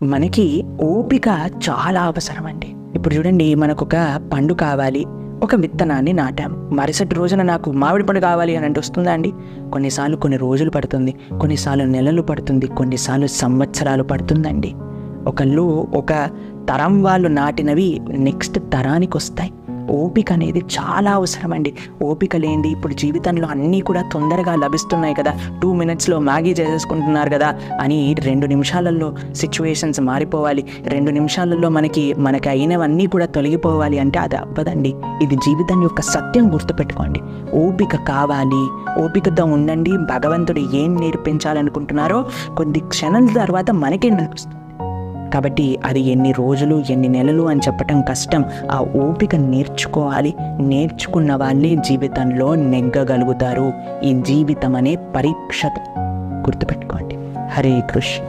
మనకి ఓపిక చాలా అవసరం అండి. ఇప్పుడు చూడండి, మనకు ఒక పండు కావాలి, ఒక విత్తనాన్ని నాటాం, మరుసటి రోజున నాకు మామిడి పండు కావాలి అని అంటే వస్తుందా అండి? కొన్నిసార్లు కొన్ని రోజులు పడుతుంది, కొన్నిసార్లు నెలలు పడుతుంది, కొన్నిసార్లు సంవత్సరాలు పడుతుందండి. ఒక తరం వాళ్ళు నాటినవి నెక్స్ట్ తరానికి వస్తాయి. ఓపిక అనేది చాలా అవసరం అండి. ఓపిక లేనిది ఇప్పుడు జీవితంలో అన్నీ కూడా తొందరగా లభిస్తున్నాయి కదా, 2 minutesలో మ్యాగీ చేసేసుకుంటున్నారు కదా అని 2 నిమిషాలలో సిచ్యువేషన్స్ మారిపోవాలి, 2 నిమిషాలలో మనకి అయినవన్నీ కూడా తొలగిపోవాలి అంటే అది అవ్వదండి. ఇది జీవితం యొక్క సత్యం, గుర్తుపెట్టుకోండి. ఓపిక కావాలి, ఓపికతో ఉండండి. భగవంతుడు ఏం నేర్పించాలనుకుంటున్నారో కొద్ది క్షణాల తర్వాత మనకే నేర్పిస్తుంది. కాబట్టి అది ఎన్ని రోజులు ఎన్ని నెలలు అని చెప్పటం కష్టం. ఆ ఓపిక నేర్చుకోవాలి. నేర్చుకున్న వాళ్ళే జీవితంలో నెగ్గగలుగుతారు. ఈ జీవితం అనే పరీక్ష గుర్తుపెట్టుకోండి. హరే కృష్ణ.